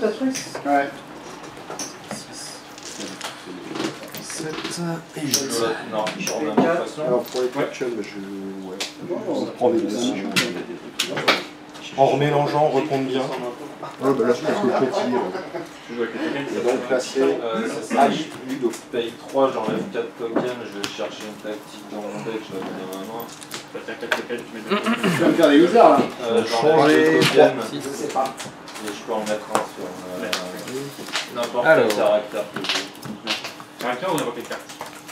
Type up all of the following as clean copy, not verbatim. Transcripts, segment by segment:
Patrice? Ouais. 7 et 8. Non, je suis en même façon. Alors pour les questions, je... Ouais. Je prends des décisions. En remélangeant, on recompte bien. Ouais, bah là, je pense que le petit... Et donc là, c'est... Ali, Ludo. Paye 3, j'enlève 4 tokens, je vais chercher une tactique dans mon deck, je vais la mettre à moi. Tu vas me faire des losers là. J'enlève 2 tokens, Je sais pas. et je peux en mettre un sur n'importe Alors. quel caractère que j'ai. Caractère ou n'importe quelle carte?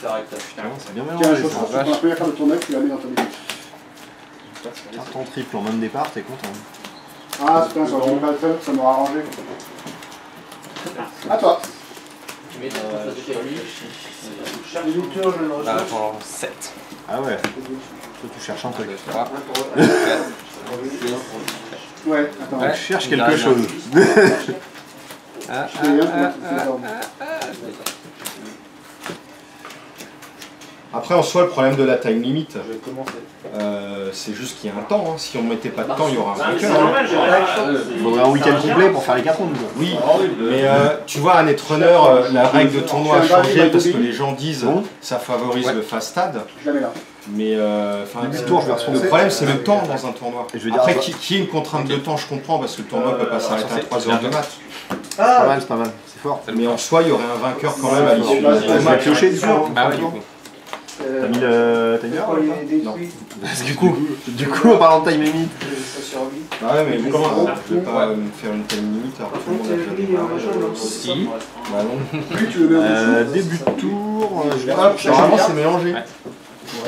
Caractère. C'est bien Tiens, mélangé je ça. pense que pour la première carte de ton deck, tu la mets dans ton deck. Carte en triple en même départ, t'es content. Ah, putain, sur le battle, ça m'aura arrangé. À toi. Tu mets ton face de quelle Les lutteurs, je le Là, reçois. pour 7. Ah ouais. Toi, tu cherches un truc. 3. Ouais, attends. Ouais. Tu cherches quelque chose. Ah, Je fais rien pour mettre tout ça. Après, en soi, le problème de la time limit, Je vais commencer. c'est juste qu'il y a un temps. Hein. Si on mettait pas de temps, il y aura un C'est vainqueur. normal, Il faudrait un week-end complet pour faire les 4 rondes. Oui, mais tu vois, un netrunner, la règle de tournoi a changé parce que les gens disent ça favorise le fast stade. Je la mets là. Mais Début de tour, je vais le responser. problème, c'est le temps dans un tournoi. Et je vais dire, Après, bah, qui est une contrainte de temps, je comprends parce que le tournoi peut pas s'arrêter à 3 heures de match. c'est pas mal, c'est pas mal. C'est fort. Mais en soi, il y aurait un vainqueur quand même à l'issue du Je vais match. piocher du coup. Bah ouais, du coup. T'as mis le timer Pour là, les ou pas détruits, Parce que du coup, en parlant de time limit, ça survit. Ah ouais, mais bon, je vais pas me faire une time limite alors que tout le monde a déjà démarré. Si. Bah non. Plus tu le mets en dessous. début de tour, je vais Hop, normalement c'est mélangé. Ouais.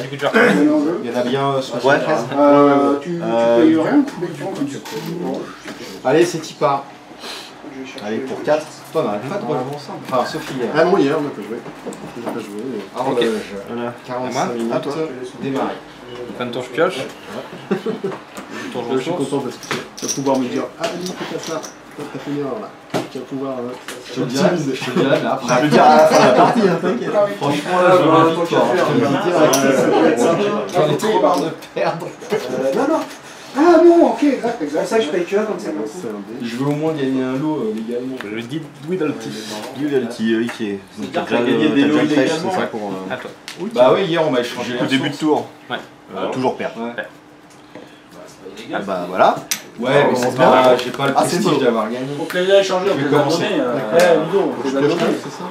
Du coup, tu vas Tu le mets en jeu. Il y en a bien 60. Ouais, 13. Tu payes rien, tu payes tu Allez, c'est Tipa. Je vais chercher. Allez, pour 4. Toi, on n'arrête pas de relancer ensemble. Enfin, Sophie. Ah non, hier, on n'a pas joué. On n'a pas joué. Horloge. Voilà. 45 minutes. À toi. Démarrer. fin de tour, je pioche. Tour, Je suis ressource. content parce que tu vas pouvoir me dire ah oui, fais pas ça. Toi, t'as fait une erreur là. Tu vas pouvoir. Je te le dirai, mais après. Je le dire à la fin de la partie, hein, t'inquiète. Franchement, là, je m'invite pas. Je te le dis direct. J'en ai trop marre de perdre. Non, non. Ah non, ok, exact, exact. C'est ça que je paye que comme ça. C'est un dé. Je veux au moins gagner un lot légalement. Je dis Dwiddlety. Duality, oui, qui est. Donc C'est-à-dire t'as que t'as gagné des lots déjà légalement, c'est ça ouais. pour. À toi. Bah oui, hier on m'a échangé. Au début de tour. Ouais. Toujours perdre. Ouais. Ah bah voilà. Ouais, mais c'est pas, j'ai pas le Ah, c'est prestige beau. d'avoir gagné. Faut que les gars changé, Je vais commencer. Ludo, Je pioche neuf, c'est ça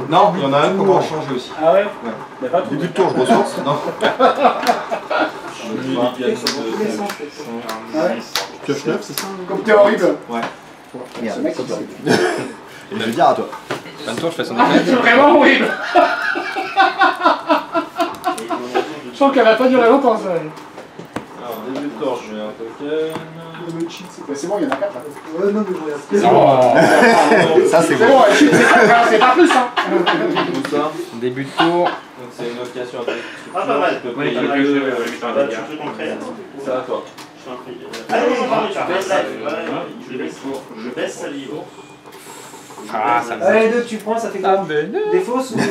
Non, il y en a un qu'on va changer aussi. Ah ouais? Ouais. Mais pas tout. Début de tour, je ressource. Non. Je pioche 9, c'est ça Comme t'es horrible. Ouais. Ce mec, c'est horrible. Et je vais dire à toi. Fin de tour, je fais son Ah, effet. c'est vraiment horrible. Je sens qu'elle va pas durer longtemps ça. Alors, début de tour, je mets un token. Le cheat, c'est bon, il y en a 4 là. Ouais, non, mais je regarde. C'est bon. Ça, c'est C'est bon. bon, cheat, c'est pas plus hein. Tout ça. Début de tour. Donc c'est une occasion avec Ah, pas mal. Je peux Ouais, payer il a deux, pioché, ouais, ouais, bah, ouais, tu ouais. peux concret. C'est à toi. Je t'en prie. Ah non, non, pardon, tu baisses. Je baisse sa livre. Ah, ça me Allez, deux, tu prends, ça fait Ah, quoi? ben non. Des fausses ou tu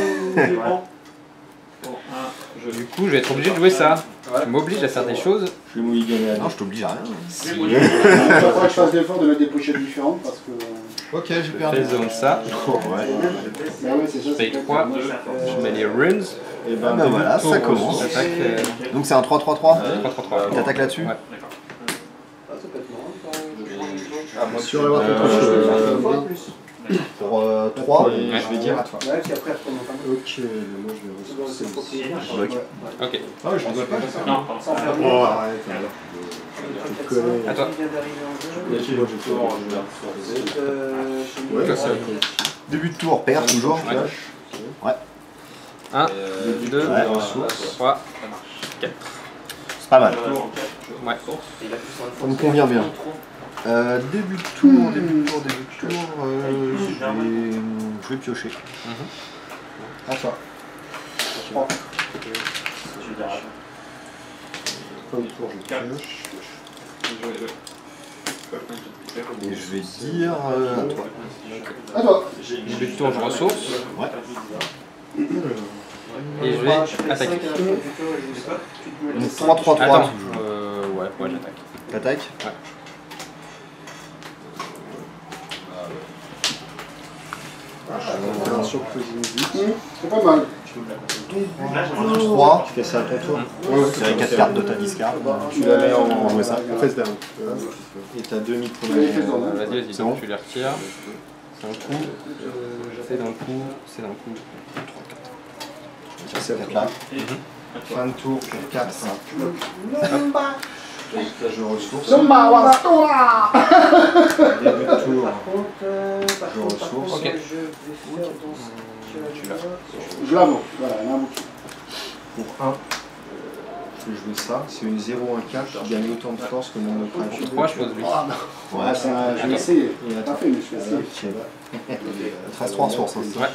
prends? Du coup, je vais être obligé de jouer ça. Tu m'obliges à faire des choses. Je vais mulliganer à Non, je t'oblige à rien. Il faudra que je fasse l'effort de mettre des pochettes différentes parce que. Ok, j'ai perdu. Fais zone ça. Bah ouais, c'est ça. Je paye 3. Je mets les runes. Et Ah bah voilà, ça commence. J'attaque Donc c'est un 3-3-3. 3-3-3. Et t'attaques là-dessus. Ouais. Ah, ça peut être marrant. Ah, moi, Sur la voie pour 3. Et je vais dire à toi. Ouais, puis après, après, on entend. Ok, moi je vais ressourcer. Bloc. Ok. Ah oui, je rigole pas. Non, Sans faire Oh, bien. arrête. À toi. Il vient d'arriver en jeu. Début de tour, je vais ressourcer. Chez nous. Ouais, ça. Début de tour, perd toujours. Ouais. 1, 2, Ouais. 3, 4. C'est pas mal. Ouais. Ça me convient bien. Début de tour, je vais piocher. À toi. Fin de tour, je pioche. Et je vais dire à toi. À toi. Début de tour, je ressource. Ouais. Et je vais attaquer. Donc 3-3-3 Attends. toujours. Ouais, j'attaque. T'attaques. Ouais. Surprise musique. C'est pas mal. 3, tu fais ça à ton tour. Tu as 4 cartes de ta discard. Tu la mets en jouer ça. Face down. Et t'as 2 micros. Vas-y, C'est bon. tu les retires. C'est un coup. C'est d'un coup. C'est d'un coup. 3, 4. C'est là. Fin de tour, 4. Je ressource. Début de tour, je ressource. Ok. Je l'avoue. Voilà, il y en a beaucoup. Pour 1, je vais jouer ça. C'est une 0-1-4 qui gagne autant de force que mon autre Pour action. 3, je pose lui. Ouais, je vais essayer. Pas fait, mais je vais essayer. Il te reste 3 ressources. Hein. Ouais.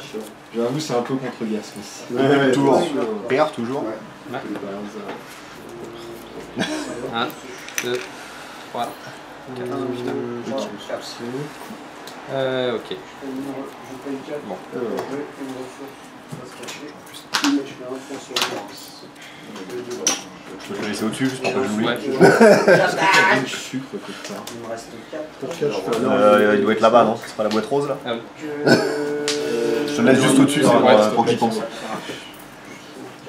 J'avoue, c'est un peu contre-guerre ce coup-ci. Ouais, Tour. toujours. PR toujours. 1, 2, 3, 4. Ok. Bon. Je peux te le laisser au-dessus juste pour que je l'oublie. Ouais. Du sucre quelque part. Pour 4, je fais un Il doit être là-bas, non? C'est pas la boîte rose là? Ah oui. Je te laisse juste au-dessus pour qu'il pense. Je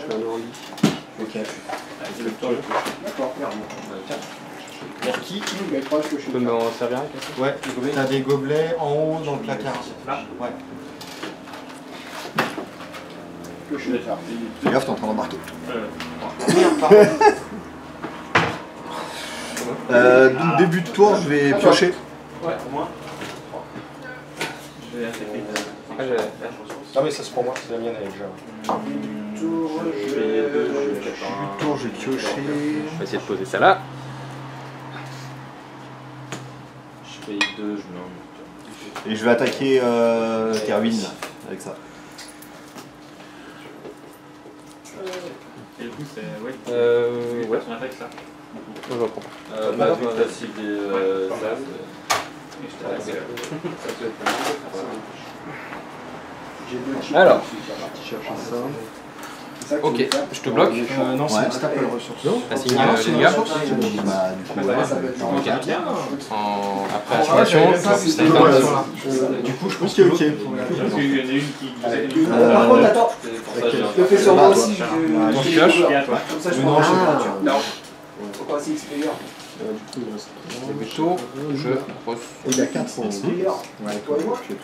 fais un ordi. Ok. D'accord. Merci. Tu peux m'en servir un? Ouais, t'as des gobelets en haut dans le placard. Ouais. Fais gaffe, t'es en train d'embarquer. Donc début de tour, je vais piocher. Ouais, au moins. Ah mais ça c'est pour moi, c'est la mienne elle est déjà. Début de tour, je vais piocher. On va essayer de poser ça là. Je paye 2, je mets un. Et je vais attaquer Kerwin là, avec ça. Et du coup, c'est. Ouais. Ouais. On attaque ça. Je reprends. Bah, vu que t'as ciblé ça, Alors. Chercher ça. Ok, je te bloque. Non, c'est une staple ressource. Assigne Ah, les dégâts. Bah, du coup, ouais. Ok. Après assignation, tu vas plus taille down. Du coup, je pense que ok. Parce qu'il y en a une qui. Par contre, attends, je le fais sur moi aussi. Tu pioches. Comme ça, je Non, prends je- Non. Faut pas aussi expliquer. Du coup, il reste Début de tour, je repose. il y a 4 en Expliquer. Ouais, de toute façon, je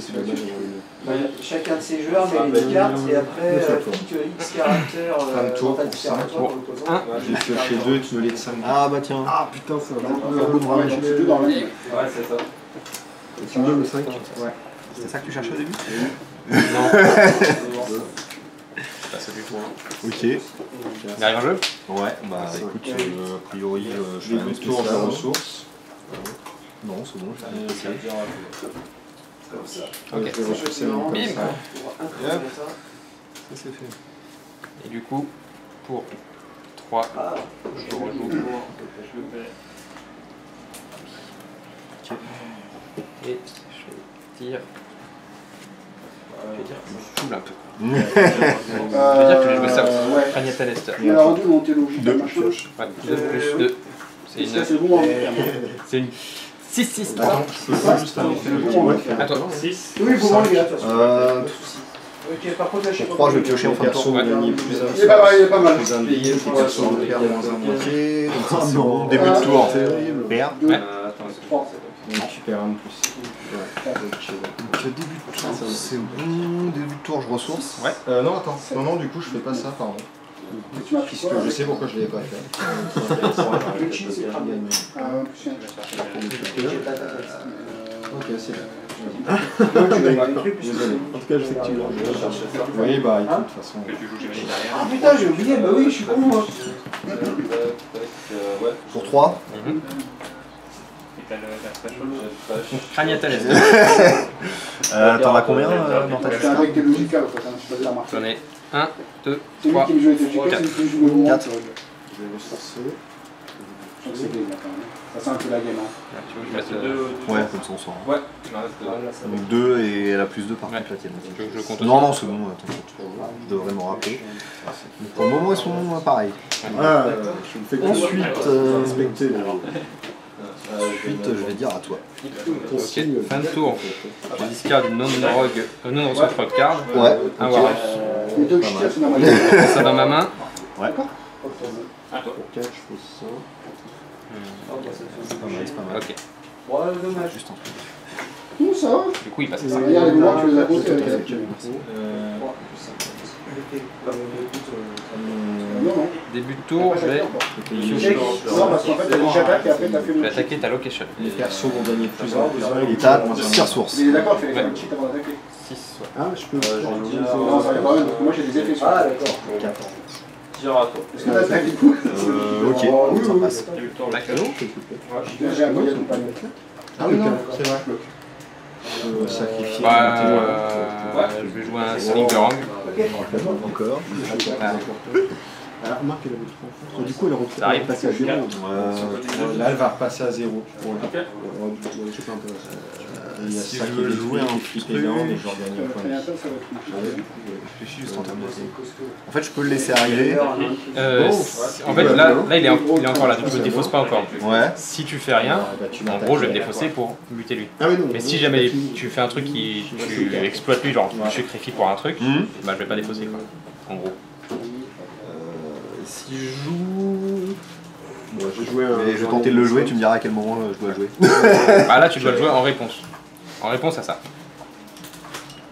fais la balle Chacun de ces joueurs met les 10 cartes et après pique X caractères Fin de tour dans ta pour discard. ça. Toi, pour l'opposant. J'ai pioché 2 qui me les de 5. Ah bah tiens. Ah putain, ça va. Ouais, j'en fais deux dans la ouais, c'est ça. Tu me donnes le 5. C'était ça que tu cherchais au début? Non. Pas celui du tout. Ok. Il arrive un jeu? Ouais, bah écoute, a priori, je fais un tour de ressources. Non, c'est bon, je vais essayer. Ok. Je vais ressourcer mon Bim. comme ça. Ça, c'est fait. Et du coup, pour 3, je rejoue. Et je tire. Je vais dire que je me saoule un peu. Je veux dire que j'ai joué ça aussi. Ouais. Agnata Lester. Il a rendu mon théologie. Deux. machin. Ouais, 2 plus 2. C'est Ça, une. c'est bon, hein. C'est une 6-6-3. Attends, je peux pas juste un C'est bon, ouais. À toi. 6. Oui, pour moi, les gars, de toute façon. Ok, par contre, là, je sais Pour pas. 3, je vais piocher en fin de tour. Ouais. Vous gagnez plus un. Il est pas mal, il est pas mal. Plus un billet, qui est sur le père moins un moitié. Donc ça, c'est non. bon. Début de tour. Terrible. PR. Ouais. Attends, c'est 3. Donc tu perds un de plus. Donc début de tour, c'est bon. Début de tour, je ressource. Ouais. Non, attends. Non, du coup, je fais pas ça, pardon. Tu m'as pris Puisque quoi je sais pourquoi je l'avais pas fait. Le cheat, c'est très bien. Plus un. Ok, c'est bien. Désolé. En tout cas, je sais que tu l'as. Oui, bah écoute, de toute façon. Que tu joues, j'imagine, derrière. Ah putain, j'ai oublié, bah oui, je suis con moi. ouais. Pour 3. Et t'as la special. Agnata Lester. T'en as combien dans ta C'est avec des logicales, en fait, hein, tu peux la marquer. J'en ai 1, 2, C'est lui 3. qui me joue avec des logicales, c'est lui qui me joue le moment. 4. Je vais ressourcer. Donc c'est game, là, quand même. Ça, c'est un peu la game, hein. Tu veux que je mette le. Ouais, comme ça on sort. Ouais, il m'en reste 2. Donc 2 et elle a plus 2 par Ouais. contre la tienne. Tu veux que je compte Non, non, c'est bon, attends. Je devrais m'en rappeler. Donc, pour le moment, ils sont pareils. Ah, je me fais ensuite inspecter. Ensuite, je vais dire à toi. Ok, fin de tour. Je discard une non-ressource rock card. Ouais. Un Warrior. Les deux cheaters, c'est normal. Ça dans ma main. Ouais. Pour 4, je pose ça. C'est pas mal, c'est pas mal. Ok. Bon, dommage. Juste un truc. Tout ça va. Du coup, il passe à 5. Regarde les moments, tu les as posés avec elle. Non, non. Début de tour, je vais Non, parce qu'en fait, t'as déjà attaqué et après t'as fait le cheat. attaquer ta location. Les persos vont gagner plus en plus. Et t'as 6 ressources. Il est d'accord, tu fais le cheat avant d'attaquer. 6, ouais. Ah, je peux. Non, ça va pas mal, parce que moi j'ai des effets sur. Ah, d'accord. Tire à toi. Est-ce que t'attaques du coup? Ok, ça passe. Début de tour, D'accord. J'ai un moyen de pas le mettre. Ah oui, non, c'est vrai. Je peux sacrifier. Je vais jouer un Slingerang. Encore. Alors, remarque, elle avait 3 forces. Du coup, elle Ça arrive. est repassée à 0. Là, elle va repasser à 0. Je sais pas un peu. Il y a Si ça je qui veux est jouer un flip truc, énorme et je regagne un point de vie. Je réfléchis juste en termes de... En fait, je peux le laisser arriver. En fait, là il est encore là, donc je ne défausse pas encore. Ouais. Si tu fais rien, en gros, je vais me défausser pour buter lui. Ah oui, non. Mais si jamais tu fais un truc qui tu exploites lui, genre tu le sacrifies pour un truc, bah je vais pas défausser quoi. En gros. Si je joue... Bon, j'ai joué un. Mais je vais tenter de le jouer, tu me diras à quel moment je dois le jouer. Bah là tu dois le jouer en réponse. En réponse à ça.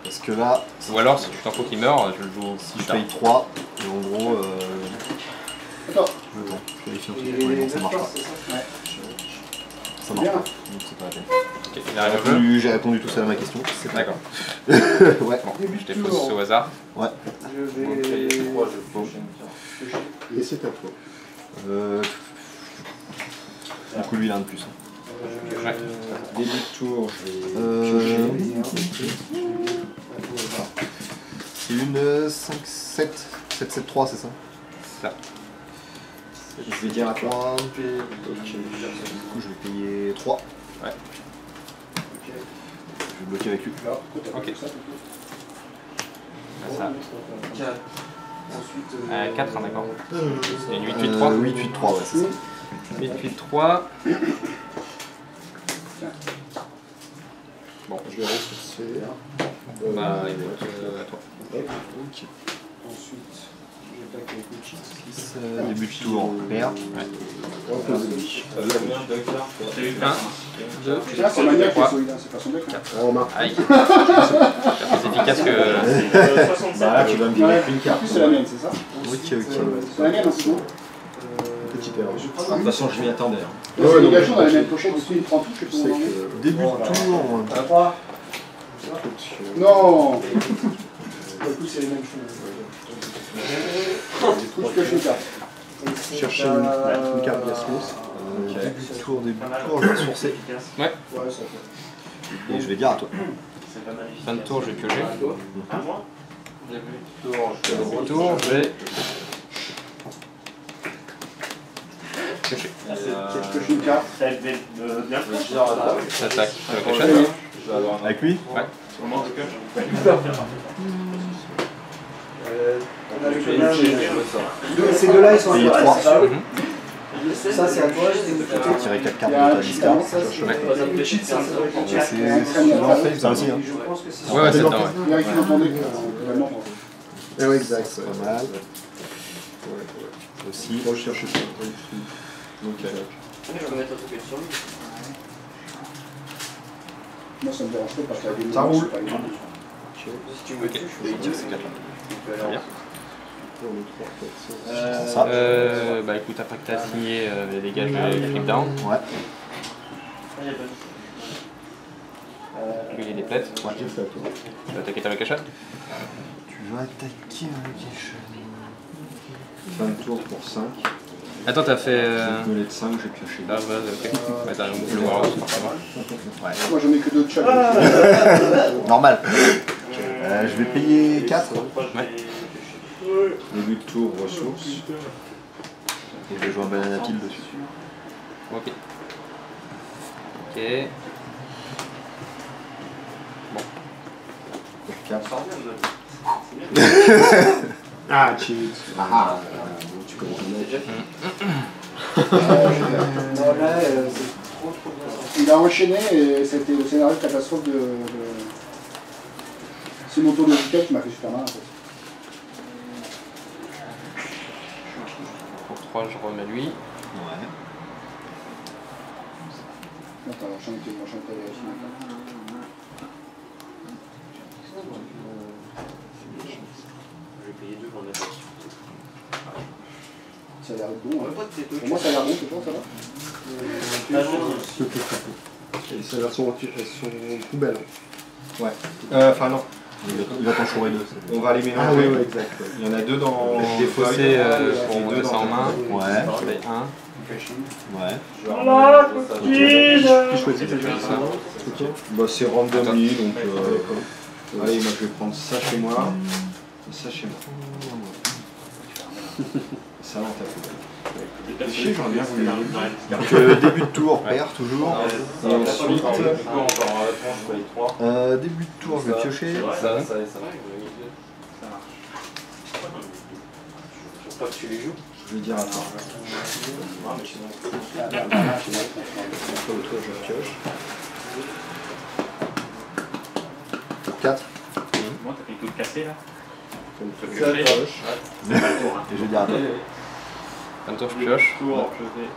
Parce que là, Ou alors si tu t'en faut qu'il meure, je le joue si plus je tard. paye 3, et en gros... Attends. Attends, je vérifie un truc. Ouais, non, ça marche pas. Ça marche pas, donc c'est pas la peine. Ok, il arrive au jeu. J'ai répondu tout seul à ma question. D'accord. Ouais. Bon, je défausse au hasard. Ouais. Je Donc, vais. il y a 3, je pioche une carte. Et c'est à toi. Du coup, lui, il a un de plus. Ouais. Début de tour, je vais piocher. C'est une 5, 7, 7, 7, 3, c'est ça? Ça. Je vais dire à toi. 3. Du coup, je vais payer 3. Ouais. Je vais bloquer avec lui. Ok. Ça. 4. Ensuite. 4, d'accord. C'est une 8-8-3. 8, 8, 3, ouais, c'est ça. 8-8-3. Bon, je vais ressourcer. Bah, il va être à toi. Ok. Ensuite, j'attaque avec le cheat. 6, début de tour, perd. Combien de cartes? 1, 2, Là, c'est maniaque qui est 3. solide, c'est pas son deck. On remarque. Aïe. C'est plus efficace que. 67. Bah là, tu vas me virer une En carte. plus, c'est la mienne, c'est ça? Ok, ok. C'est la mienne, hein, c'est bon. Petite erreur. De toute façon, je m'y attendais. Hein. La négation dans la même pochette, c'est une 30 touches, je Je peux sais vous en donner. que. Début de tour. 3. Non! Du coup, c'est les mêmes choses. Du coup, je pioche une carte. Chercher une carte Gasmos. Début de tour, je vais ressourcer. Ouais. Et je vais dire à toi. Fin de tour, je vais piocher. À moi? Début de tour, je Début de tour, je vais. Piocher. Je pioche une carte. Ça va être bien je vais dire à toi. J'attaque avec la Je chaîne. vais avoir un Avec lui? Ouais. Comment je pioche? On a le Je vais combien essayer de jouer ça. Ces deux-là, ils sont à Et toi. 3. c'est ça Mhm. Ça, c'est à toi. Je vais tirer 4 cartes Il y a de un ta cheat discard. avant. Ça, c'est le cheat, ça doit être le cheat. C'est en fait ça aussi. Hein. Je pense que c'est Ouais, ouais, c'est dedans, ouais. Vérifie dans ton deck, globalement. Eh oui, exact. C'est pas mal. Aussi. Moi, je cherche ça. Donc, Moi, ça me dérange pas parce qu'il y a des Ça mouvements, roule. c'est pas évident. Si tu veux, Ok. Je vais dire ces 4 là. Très bien. Ça. Bah écoute, après que tu as signé les dégâts, je vais flip down. Ouais. Il y a des plaies. Ouais, j'ai fait à toi. Tu vas attaquer ta location. Tu vas attaquer avec les Fin de tour pour 5. Attends, t'as fait. Je me l'ai de 5, j'ai pioché. Ah, bah, ok. Bah, t'as un le Warhouse, c'est pas mal. Moi, j'en ai que 2 de chaque. Normal. Je vais payer 4 Ouais. Début de tour, ressources. et je vais jouer un banana pile dessus. Ok. Ok. Pour 4. Ah, cheat. Ah, tu connais ton deck. Non, là, c'est trop a enchaîné et c'était le scénario de catastrophe de... C'est mon tour de wicket qui m'a fait super mal en fait. Pour 3, je remets lui. Ouais. Attends, j'en étais vérifié maintenant. Je vais payer 2 pour le mettre. Ça a l'air bon. Hein. Pour moi, ça a l'air bon, c'est bon, ça va. Et ça, elles sont poubelles. Ouais. Enfin non. Il va t'en chourer deux. On va les mélanger. Ah oui, ouais, exact. Ouais. Il y en a deux dans Des fossés pour deux monter ça en main. Ouais. Je paye 1. Ouais. Tu choisis, t'as déjà ça. Ok. Bah, c'est randomly, donc allez, moi je vais prendre ça chez moi, et ça chez moi. Ça dans ta poubelle. Chier, j'aurais bien voulu. Donc début de tour, perd toujours. Et ensuite, Début de tour, je vais piocher. Ça. Je crois que tu les joues. je vais dire attends. L'autre, je pioche. Pour 4. Moi, t'as fait tout casser là. Et je vais dire attends. Un tour, je pioche. Tour, je vais.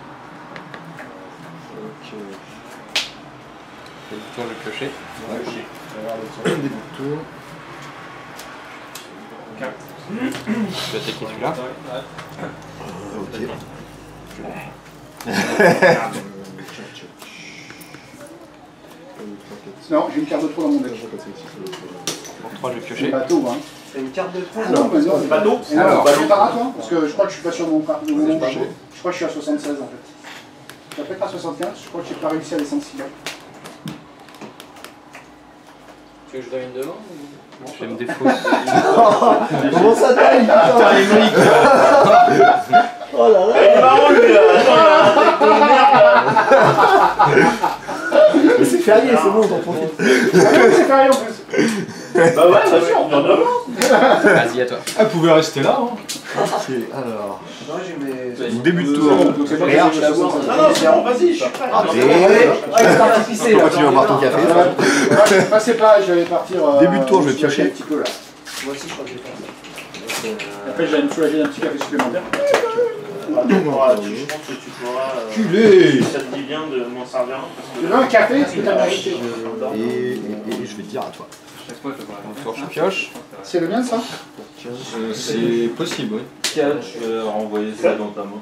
Ok. Début de tour, je vais piocher. Début de tour. 4. Je vais attaquer celui-là. Ok. Non, j'ai une carte de trop dans mon deck. Pour 3, je vais C'est piocher. bateau, hein. C'est une carte de trop. Ah non, mais non, C'est bateau. Alors, bateau par toi, parce que je crois que je suis pas sur mon carte de mon nom. Je crois que je suis à 76 en fait. Je vais peut-être à 75, je crois que j'ai pas réussi à descendre si bas. Tu veux que je donne une demande ou... Je vais me défausser. Comment ça taille, putain? Oh là là. Il est marrant lui là. Mais c'est férié, c'est bon, t'en profites. C'est férié en plus. Bah ouais, bien sûr, on vient d'avant. Vas-y, à toi. Elle pouvait rester là, hein. Ok, alors. Non, j'ai mes. Début de tour. Donc c'est pas grave, je la vois. Non, non, c'est bon, vas-y, je suis prêt. Ah, il est parti pisser là. Comment tu vas boire ton café? Passez pas, je vais partir. Début de tour, je vais piocher. Un petit peu là. Moi aussi, je crois que j'ai fait ça. Après, je vais me soulager d'un petit café supplémentaire. Je pense que tu pourras. Culé. Ça te dit bien de m'en servir un. Tu veux un café, tu peux t'amériter. Et je vais te dire à toi. Un tour, je pioche. C'est le mien ça? C'est possible, oui. 4, je vais renvoyer ça dans ta main.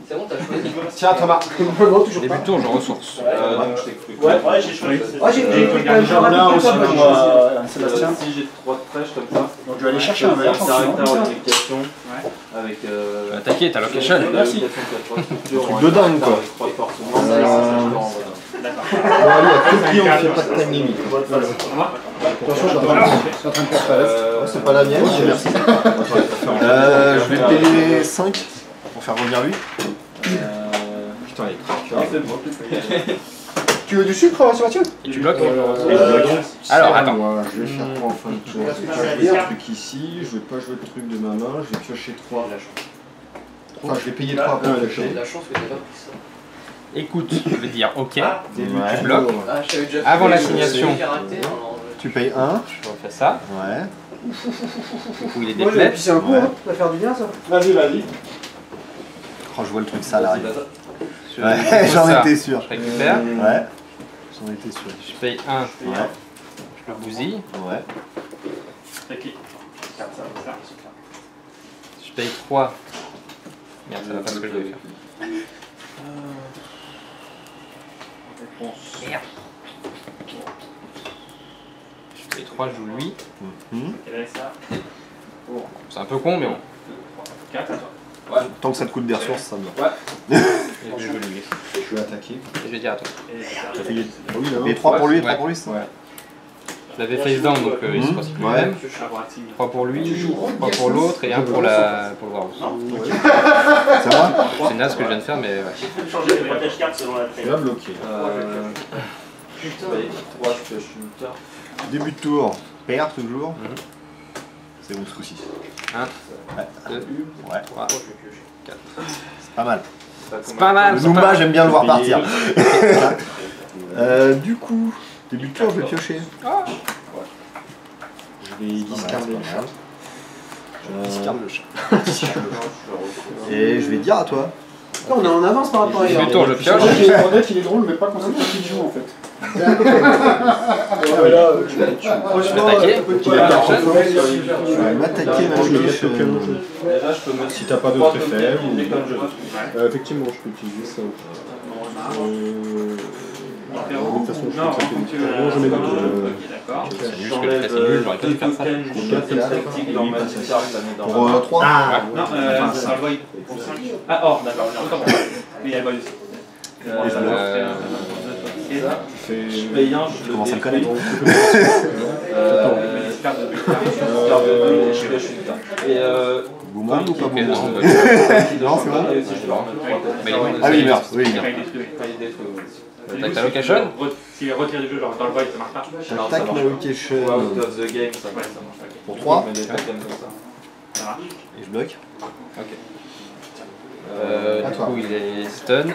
C'est bon, t'as choisi. Tiens, Thomas. Début de tour, je ressource. Donc je t'explique. Ouais, j'ai choisi. Ah, j'ai pris quand même J'en ai un aussi pour Sébastien. Si j'ai 3 de fraîche comme ça, Donc je vais aller chercher un verre. c'est un caractère d'application avec. Attaquer, ta location. Merci. Truc de dingue, quoi. D'accord. Bon, allez, à tout prix, on fait pas de time limit. Attention, je suis en train de faire ça. C'est pas la mienne, merci. Je vais te payer 5 pour faire revenir lui. Putain, il craque. Tu veux du sucre, Sébastien? Et tu bloques. Alors, attends. Moi, je vais faire quoi en fin de tour? Je vais piocher un truc ici, je vais pas jouer le truc de ma main, je vais piocher 3. Enfin, je vais payer 3 pour piocher. La chance que t'aies pas pris ça. Écoute, je vais dire ok. Début Ouais. du bloc. Ah, je t'avais déjà fait. Avant l'assignation. Tu payes 1. Je refais ça. Ouais. Du coup, il est Moi, j'ai déplète. pissé un coup, Ouais. hein. Ça va faire du bien, ça. Vas-y, vas-y. Oh, je vois le truc sale arriver. Je Ouais, dépose j'en ça. étais sûr. Je récupère. Ouais. J'en étais sûr. Je paye 1. Ouais. Je le bousille. Ouais. Ok. Je paye 3. Merde, ça va pas ce que je devais faire. Merde. Je paye 3, je joue lui. C'est un peu con, mais bon. 4 à toi. Tant que ça te coûte des ressources, ça me va. Et je joue lui. Je vais attaquer. Et je vais dire à toi. T'as payé. Et 3 pour lui, 3 Ouais. pour lui, ça. Ouais. Je l'avais face down, donc il se passe plus le même. 3 pour lui, 3 pour l'autre et 1 pour le Warhouse. Ça va? C'est naze ce que je viens de faire, mais ouais. Tu peux changer les protège cartes selon la Je traîne. vais bloquer. Putain, 3, je pioche une carte. Début de tour. Perd toujours. Mhm. C'est bon ce coup-ci. 1, Ouais. 2, Ouais. 3, 4. C'est pas mal. C'est pas mal. Le Zumba, j'aime bien le voir partir. Du coup, début de tour, je vais piocher. Je vais discarder le chat. Je discarde le chat. Et je vais dire à toi. On est en avance par rapport à hier. Début de tour, je pioche. En fait, il est drôle, mais pas quand c'est toi qui joue en fait. Franchement, Attaquer. Je vais m'attaquer ma quiche. Si t'as pas d'autres effets, effectivement, je peux utiliser ça. De toute façon, je fais ça. Je mets C'est juste que c'est nul, j'aurais pas dû faire ça. Pour 3. Non, ça va pour 5. Ah, or, d'accord. Mais il y a le bonus. Et je Je paye un, je le commence à le connaître. Boomerang ou pas boomerang? Non, c'est vrai. Ah oui, merde. Oui, merde. Attaque ta location. S'il retire du jeu, genre dans le void, ça marche pas. J'attaque ma location Out of the game, ça marche. pour 3. Ça marche. Et je bloque. Ok. Du coup, il est stun.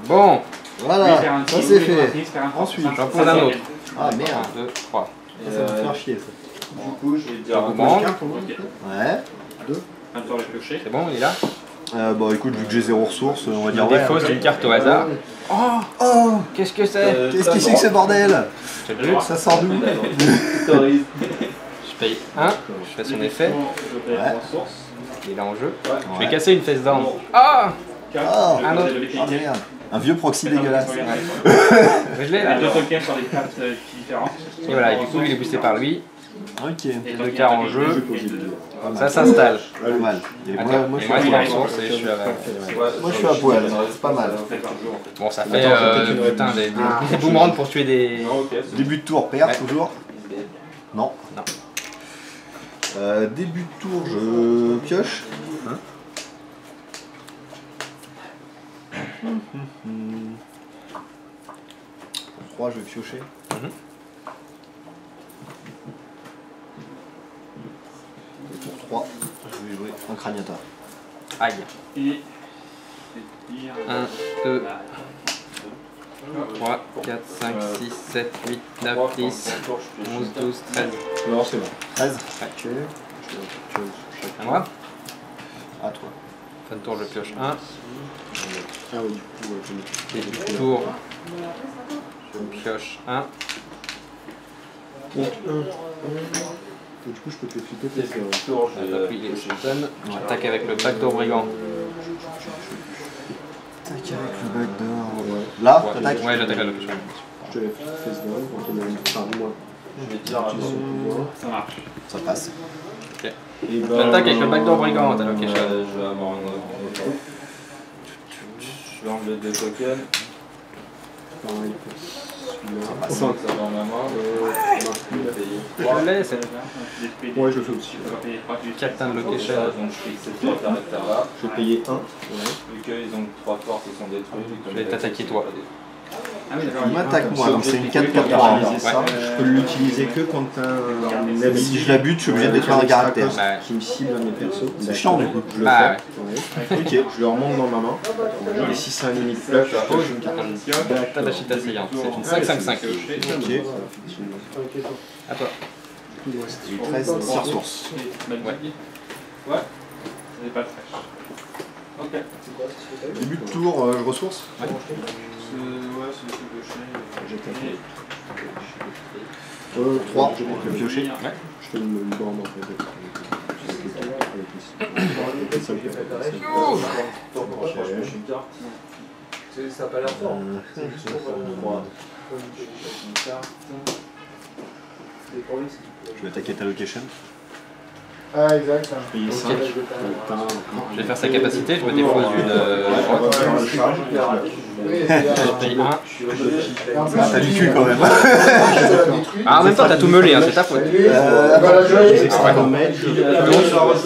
Bon, Voilà, ça c'est fait. Ensuite, j'en prends un autre. Ah merde, 1, 2, 3. ça va me faire chier ça. Du coup, je vais dire Boomerang. Ouais. Un tour de piocher. C'est bon, il est là. Bon écoute, vu que j'ai 0 ressources, on va Je dire ouais. défausse une carte au hasard. Oh, Oh, qu'est-ce que c'est? qu'est-ce que c'est que ce bordel? C'est le jeu. Ça sort d'où? Je paye 1, je fais son effet. Il est là en jeu. Je vais casser une fesse d'arme. Ah, Oh, un autre. ah merde. Un vieux proxy dégueulasse. Mais je l'ai là. Deux tokens sur des cartes différentes. Et voilà, et du coup, il est boosté par lui. Ok, Deux cartes en jeu. Ça s'installe. pas mal. Et Attends, moi, et moi, je suis en source et je suis à la... moi je suis à poil, c'est pas mal. Bon, ça fait putain, des boomerangs pour tuer des... Début de tour, perte Ouais. toujours? Non. Non. Début de tour, je pioche. Hein? Pour 3, je vais piocher. Et pour 3, je vais jouer un craniata. Aïe. Et 1, 2, 3, 4, 5, 6, 7, 8, 9, 10, 11, 12, 13. Non, c'est bon. 13. À moi. À toi. Fin de tour, je pioche 1. Ah oui, du coup, je Début de tour, je pioche 1. Du coup, je peux te fitter tes J'appuie les stun. J'attaque avec le backdoor brigand. Attaque avec le backdoor. Là, t'attaques? Ouais, j'attaque la location. Je te la face down quand on a une par moi. Je vais dire ça marche. Ça passe. Et J'attaque avec le backdoor brigand, ta location. je vais avoir un je vais enlever deux tokens. pareil pour celui-là. passe. Enfin, Ça va en ma main. Je l'ai, c'est ouais, je le fais aussi. Captain de location. Donc je fixe ces trois caractères là. Je vais payer 1. Ouais. Vu qu'ils ont 3 forces, ils sont détruits. Je vais t'attaquer toi. Il m'attaque moi, donc c'est une 4 4 3. Utiliser ça, je peux l'utiliser que quand t'as un ennemi. Si je la bute, je suis obligé de détruire un caractère. Ouais. Qui me cible un de mes persos. C'est chiant du coup. Je le Ah fais. Ok, je le remonte dans ma main. Et si c'est un ennemi de flash, je pose une carte. Tabashita Saillant. C'est une 5-5-5. Ok. À toi. Il reste 13 6 ressources. Ouais. C'est pas fraîche. Ok. Début de tour, je ressource. Ouais, c'est ce que J'ai tapé. 3, je vais piocher. Je fais une borne en fait. Ça a pas l'air fort. C'est juste pour Je vais attaquer ta location. Ah, exact. Je paye 5. Je vais faire sa capacité, je me défausse d'une droite. Je paye 1. Ah, t'as du cul quand même. Ah, en même temps, t'as tout meulé, hein, c'est ta faute. Donc,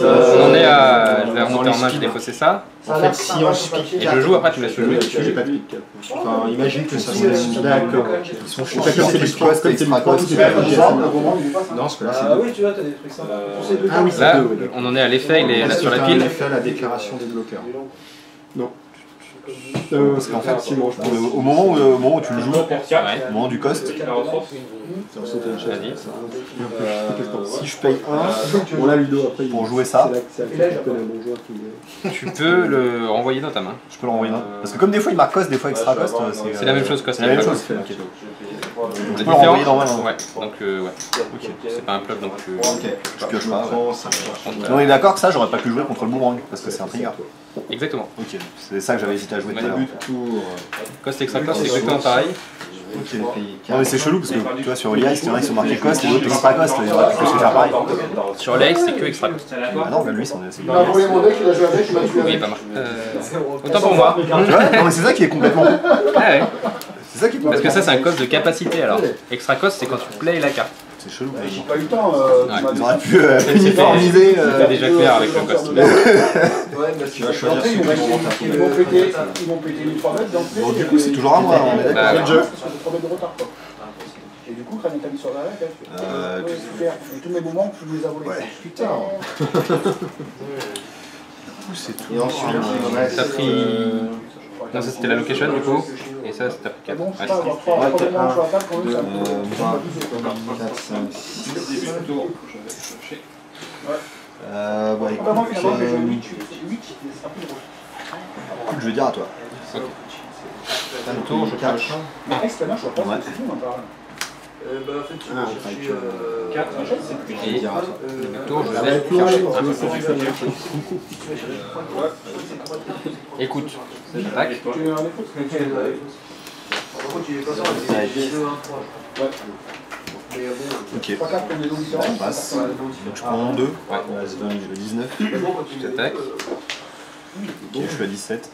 on en est à. Je vais remonter en main, je défausser ça. En fait, si on se pique, Et je joue, après tu me laisses jouer. j'ai pas de pique. Enfin, imagine que ça serait d'accord. Ils sont Je sais pas comme c'est du quoi, c'était extra quoi, c'est pas pas Non, ce que là, c'est Ah oui, tu vois, t'as des trucs sympas. Ah oui, c'est Là, deux, ouais, d'accord. on en est à l'effet, il est là sur la On pile. a fait la déclaration des bloqueurs. Non. Parce qu'en fait, au moment où tu le joues, au moment du cost, si je paye 1 pour jouer ça, tu peux le renvoyer dans ta main. je peux le renvoyer. Parce que comme des fois il marque cost, des fois extra cost, c'est la même chose cost. C'est la même chose. Ok. Je peux le renvoyer dans ma main. Ouais, donc ouais. C'est pas un flop donc tu. Ok, je pioche pas. On est d'accord que ça, j'aurais pas pu jouer contre le boomerang parce que c'est un trigger. Exactement. Ok, c'est ça que j'avais hésité à jouer tout à l'heure. Cost extra cost, c'est exactement pareil. Ok. Non mais c'est chelou parce que tu vois sur l'IA, il y en a qui sont marqués cost et l'autre extra cost, il y en a qui peuvent faire pareil. Sur l'Ace, c'est que extra cost. Ah non, lui, c'est Il m'a envoyé mon deck, il a joué avec, il m'a tué Oui, avec. pas mal. Autant pour moi. Tu vois, non mais c'est ça qui est complètement. Ah ouais. C'est ça qui est Parce que ça, c'est un cost de capacité alors. Extra cost, c'est quand tu play la carte. C'est chelou. J'ai pas eu le temps. Ils auraient pu uniformiser. C'était déjà clair avec le cost. Tu vas choisir Ils m'ont pété les 3 mètres d'entrée. Bon, du coup, c'est toujours à moi, on est d'accord. Bah, Parce que j'ai 3 mètres de retard, quoi. Et du coup, Crane t'a mis sur la raque, ouais, super. Et tous mes moments, tu les as volés. Putain. C'est tout. Et ensuite, T'as pris. Non, ça c'était la location du coup. Et ça, t'as pris 4. Bon, je sais pas, avoir 3 moments sur la table, quand même, ça me 4, 5, 6. Bah Vraiment, finalement, écoute, j'ai joué 8, c'est un peu drôle. Je vais dire à toi. Un tour, je cache. Mais Extana, je vois pas Ouais. ce que c'est, on en parle. Bah en fait, tu vas chercher 4, Et le tour, je vais Avec chercher. Écoute, tac. Tu es un écoute. Par contre, il est pas ça, il est 2, 1, 3. Ouais. Mais bon, Ok. 3 cartes comme des noms différents. Ça passe. Donc je prends 2. Ouais, je vais 19. T'attaques. Ok, je suis à 17.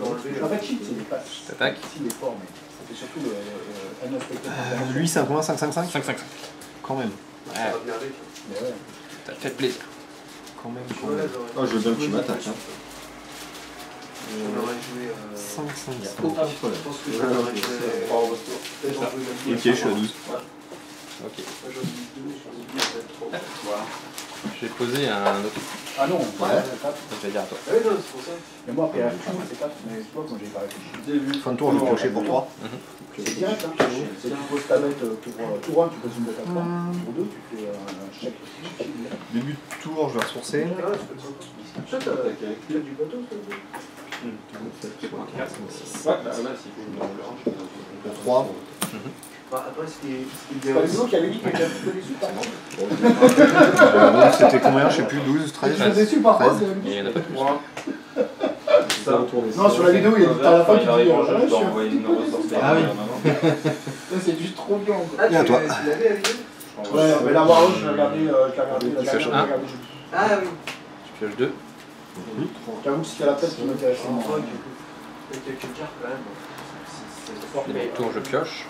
En fait, cheat, c'est des passes. T'attaques. Si, les formes, mais c'était surtout un aspect. Lui, c'est un combien 5-5-5 5-5-5. Quand même. Ouais, Mais ouais. t'as fait plaisir. Quand même. Oh, je veux bien que tu m'attaques. Hein. On aurait joué 5-5-5. aucun problème. Je pense que ça aurait joué. Ok, je suis à 12. Ok. Je vais poser un autre. Ah non, Ouais. Je vais dire à toi. Ah oui, non, c'est pour ça. Mais moi, après, c'est 4, mais c'est pas moi, j'ai pas réfléchi. Fin de tour, je vais piocher pour 3. C'est direct, hein. C'est tu poses ta bête tour 1, tu poses une bête à 3. Tour 2, tu fais un chèque. Début de tour, je vais ressourcer. Tu as du bateau, Pour 3. après, ce qui est C'est pas le boulot qui avait dit qu'il était un petit peu déçu, par contre. Donc c'était combien? Je sais plus, 12, 13. Je suis déçu par contre. Et il y en a pas plus. Non, sur la vidéo, il y a à la fin, tu dis je je dois suis. envoyer une ressource. Ah oui. C'est juste trop bien. Ah, Et à toi. Tu l'avais avec lui? Ouais, mais la Warlock, je l'ai regardé, la pioches dernière, un. je l'ai regardé jeudi. Ah oui. Tu pioches 2. J'avoue que c'était la tête qui m'intéressait. En toi, il y a quelques cartes quand même. Et le tour, je pioche.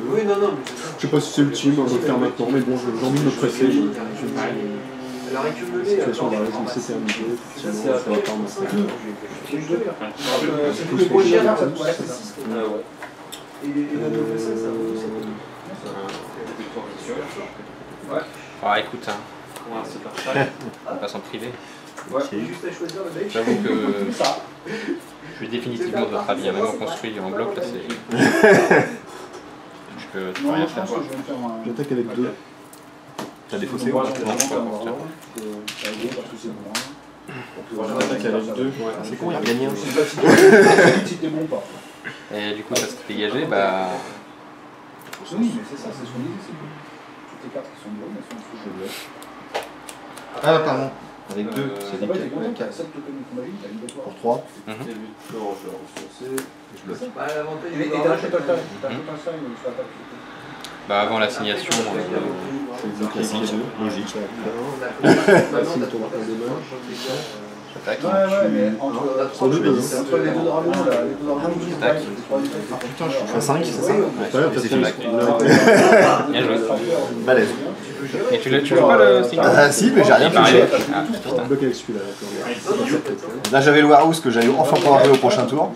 Oui, non, non, mais Je sais pas si c'est ultime, on va le faire maintenant, mais bon, j'ai envie de me presser. elle a récumulé. La situation va se terminer. Ça, Ça c'est va après. pas m'installer. C'est tous les points de cartes, ça te ouais, c'est ça. Et la noblesse, ça Ah, écoute, hein. On passe en privé. juste à choisir le deck. J'avoue que Ça. je suis définitivement de votre avis. Même en construit en bloc, là, c'est. Tu peux Non, rien je faire. pense que je vais me faire un. J'attaque avec 2. T'as défaussé ou Moi, pas? je vais Non, je faire peux un pas. Warlock, parce que c'est bon. J'attaque avec 2. C'est con, il a gagné un. Si t'es bon pas. Et du coup, ça s'est dégagé, bah. Oui, mais c'est ça, c'est ce qu'on disait, c'est que toutes les cartes qui sont bonnes, elles sont sous jeu. Ah, pardon. Avec 2, c'est Ça va, t'es nickel. content, t'as 7 tokens de combat, t'as une victoire. Pour 3. Mhm. Je bloque. Bah, l'avantage, Et t'as acheté un time, t'as acheté un time, ça attaque. Bah, avant l'assignation. Classique, logique. J'attaque. Ouais, ouais, mais entre les deux dragons, là, les deux dragons, Tac. Putain, je suis à 5, c'est ça? Ouais, Ouais, parce c'est que fait. Bien joué. Balèze. Et tu joues pas le Sting? Ah si, mais j'ai rien touché. Ah, putain. bloc avec celui-là, d'accord. Là j'avais le Warhouse que j'allais enfin pouvoir jouer au prochain tour. Mm.